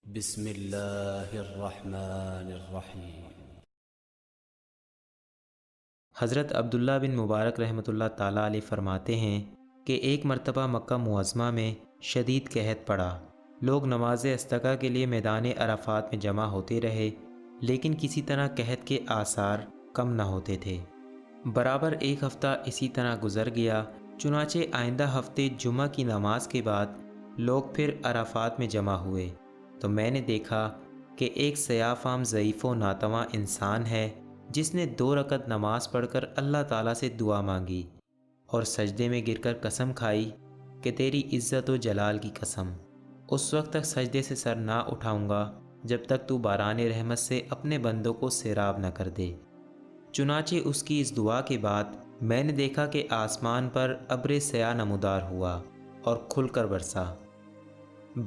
بسم اللہ الرحمن الرحیم۔ حضرت عبداللہ بن مبارک رحمۃ اللہ تعالیٰ علیہ فرماتے ہیں کہ ایک مرتبہ مکہ معظمہ میں شدید قحط پڑا۔ لوگ نماز استسقاء کے لیے میدان عرفات میں جمع ہوتے رہے، لیکن کسی طرح قحط کے آثار کم نہ ہوتے تھے۔ برابر ایک ہفتہ اسی طرح گزر گیا، چنانچہ آئندہ ہفتے جمعہ کی نماز کے بعد لوگ پھر عرفات میں جمع ہوئے تو میں نے دیکھا کہ ایک سیاہ فام ضعیف و ناتواں انسان ہے جس نے 2 رکعت نماز پڑھ کر اللہ تعالیٰ سے دعا مانگی اور سجدے میں گر کر قسم کھائی کہ تیری عزت و جلال کی قسم، اس وقت تک سجدے سے سر نہ اٹھاؤں گا جب تک تو باران رحمت سے اپنے بندوں کو سیراب نہ کر دے۔ چنانچہ اس کی اس دعا کے بعد میں نے دیکھا کہ آسمان پر ابر سیاہ نمودار ہوا اور کھل کر برسا۔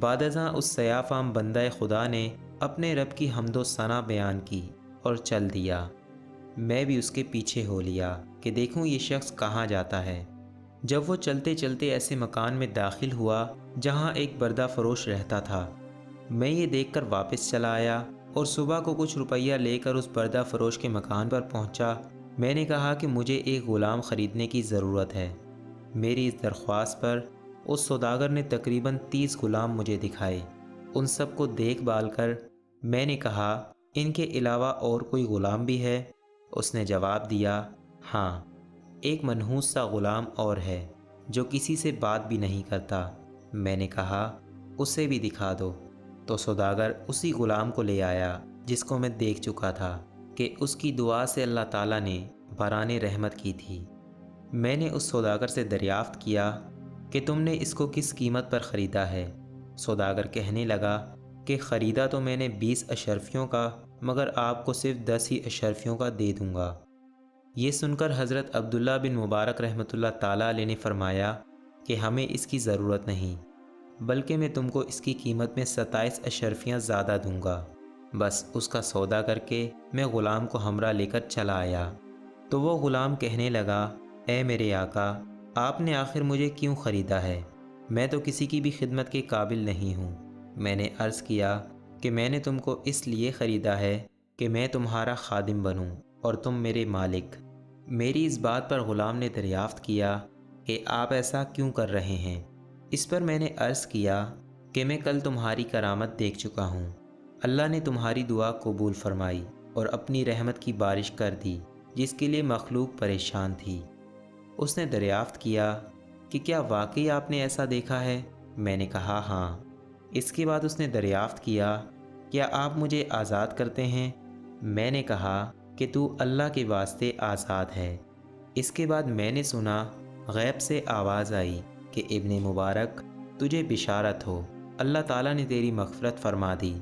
بعد ازاں اس سیاہ فام بندہ خدا نے اپنے رب کی حمد و ثنا بیان کی اور چل دیا۔ میں بھی اس کے پیچھے ہو لیا کہ دیکھوں یہ شخص کہاں جاتا ہے۔ جب وہ چلتے چلتے ایسے مکان میں داخل ہوا جہاں ایک بردہ فروش رہتا تھا، میں یہ دیکھ کر واپس چلا آیا اور صبح کو کچھ روپیہ لے کر اس بردہ فروش کے مکان پر پہنچا۔ میں نے کہا کہ مجھے ایک غلام خریدنے کی ضرورت ہے۔ میری اس درخواست پر اس سوداگر نے تقریباً 30 غلام مجھے دکھائے۔ ان سب کو دیکھ بھال کر میں نے کہا، ان کے علاوہ اور کوئی غلام بھی ہے؟ اس نے جواب دیا، ہاں، ایک منحوس سا غلام اور ہے جو کسی سے بات بھی نہیں کرتا۔ میں نے کہا، اسے بھی دکھا دو۔ تو سوداگر اسی غلام کو لے آیا جس کو میں دیکھ چکا تھا کہ اس کی دعا سے اللہ تعالیٰ نے باران رحمت کی تھی۔ میں نے اس سوداگر سے دریافت کیا کہ تم نے اس کو کس قیمت پر خریدا ہے؟ سوداگر کہنے لگا کہ خریدا تو میں نے 20 اشرفیوں کا، مگر آپ کو صرف 10 ہی اشرفیوں کا دے دوں گا۔ یہ سن کر حضرت عبداللہ بن مبارک رحمۃ اللہ تعالیٰ علیہ نے فرمایا کہ ہمیں اس کی ضرورت نہیں، بلکہ میں تم کو اس کی قیمت میں 27 اشرفیاں زیادہ دوں گا۔ بس اس کا سودا کر کے میں غلام کو ہمراہ لے کر چلا آیا۔ تو وہ غلام کہنے لگا، اے میرے آقا، آپ نے آخر مجھے کیوں خریدا ہے؟ میں تو کسی کی بھی خدمت کے قابل نہیں ہوں۔ میں نے عرض کیا کہ میں نے تم کو اس لیے خریدا ہے کہ میں تمہارا خادم بنوں اور تم میرے مالک۔ میری اس بات پر غلام نے دریافت کیا کہ آپ ایسا کیوں کر رہے ہیں؟ اس پر میں نے عرض کیا کہ میں کل تمہاری کرامت دیکھ چکا ہوں۔ اللہ نے تمہاری دعا قبول فرمائی اور اپنی رحمت کی بارش کر دی جس کے لیے مخلوق پریشان تھی۔ اس نے دریافت کیا کہ کیا واقعی آپ نے ایسا دیکھا ہے؟ میں نے کہا ہاں۔ اس کے بعد اس نے دریافت کیا، کیا آپ مجھے آزاد کرتے ہیں؟ میں نے کہا کہ تو اللہ کے واسطے آزاد ہے۔ اس کے بعد میں نے سنا غیب سے آواز آئی کہ ابن مبارک، تجھے بشارت ہو، اللہ تعالیٰ نے تیری مغفرت فرما دی۔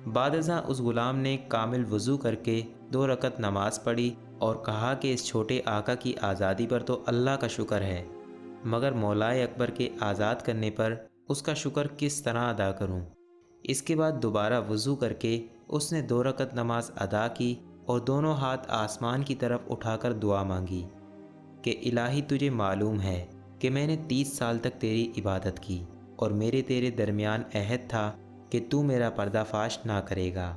بعد ازاں اس غلام نے کامل وضو کر کے 2 رکعت نماز پڑھی اور کہا کہ اس چھوٹے آقا کی آزادی پر تو اللہ کا شکر ہے، مگر مولائے اکبر کے آزاد کرنے پر اس کا شکر کس طرح ادا کروں؟ اس کے بعد دوبارہ وضو کر کے اس نے 2 رکعت نماز ادا کی اور دونوں ہاتھ آسمان کی طرف اٹھا کر دعا مانگی کہ الہی، تجھے معلوم ہے کہ میں نے 30 سال تک تیری عبادت کی اور میرے تیرے درمیان عہد تھا کہ تو میرا پردہ فاش نہ کرے گا،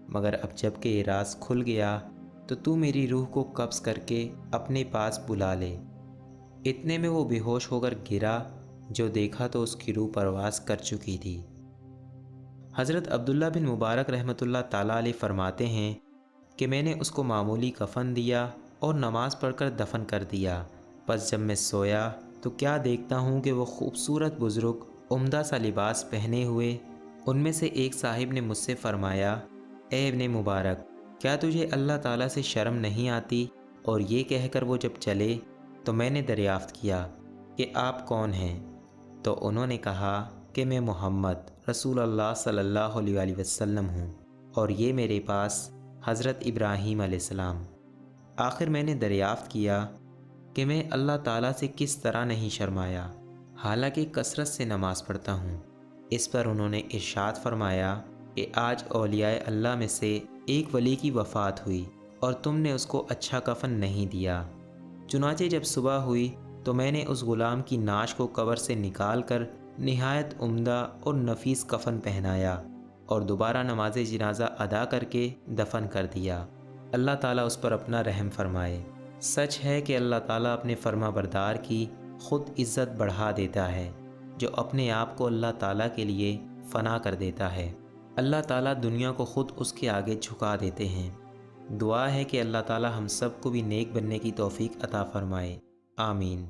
مگر اب جب کہ یہ راز کھل گیا تو تو میری روح کو قبض کر کے اپنے پاس بلا لے۔ اتنے میں وہ بے ہوش ہو کر گرا، جو دیکھا تو اس کی روح پرواز کر چکی تھی۔ حضرت عبداللہ بن مبارک رحمۃ اللہ تعالیٰ علیہ فرماتے ہیں کہ میں نے اس کو معمولی کفن دیا اور نماز پڑھ کر دفن کر دیا۔ بس جب میں سویا تو کیا دیکھتا ہوں کہ وہ خوبصورت بزرگ عمدہ سا لباس پہنے ہوئے، ان میں سے ایک صاحب نے مجھ سے فرمایا، اے ابن مبارک، کیا تجھے اللہ تعالیٰ سے شرم نہیں آتی؟ اور یہ کہہ کر وہ جب چلے تو میں نے دریافت کیا کہ آپ کون ہیں؟ تو انہوں نے کہا کہ میں محمد رسول اللہ صلی اللہ علیہ وآلہ وسلم ہوں اور یہ میرے پاس حضرت ابراہیم علیہ السلام۔ آخر میں نے دریافت کیا کہ میں اللہ تعالیٰ سے کس طرح نہیں شرمایا، حالانکہ کثرت سے نماز پڑھتا ہوں۔ اس پر انہوں نے ارشاد فرمایا کہ آج اولیاء اللہ میں سے ایک ولی کی وفات ہوئی اور تم نے اس کو اچھا کفن نہیں دیا۔ چنانچہ جب صبح ہوئی تو میں نے اس غلام کی نعش کو قبر سے نکال کر نہایت عمدہ اور نفیس کفن پہنایا اور دوبارہ نماز جنازہ ادا کر کے دفن کر دیا۔ اللہ تعالیٰ اس پر اپنا رحم فرمائے۔ سچ ہے کہ اللہ تعالیٰ اپنے فرما بردار کی خود عزت بڑھا دیتا ہے، جو اپنے آپ کو اللہ تعالیٰ کے لیے فنا کر دیتا ہے۔ اللہ تعالیٰ دنیا کو خود اس کے آگے جھکا دیتے ہیں۔ دعا ہے کہ اللہ تعالیٰ ہم سب کو بھی نیک بننے کی توفیق عطا فرمائے۔ آمین۔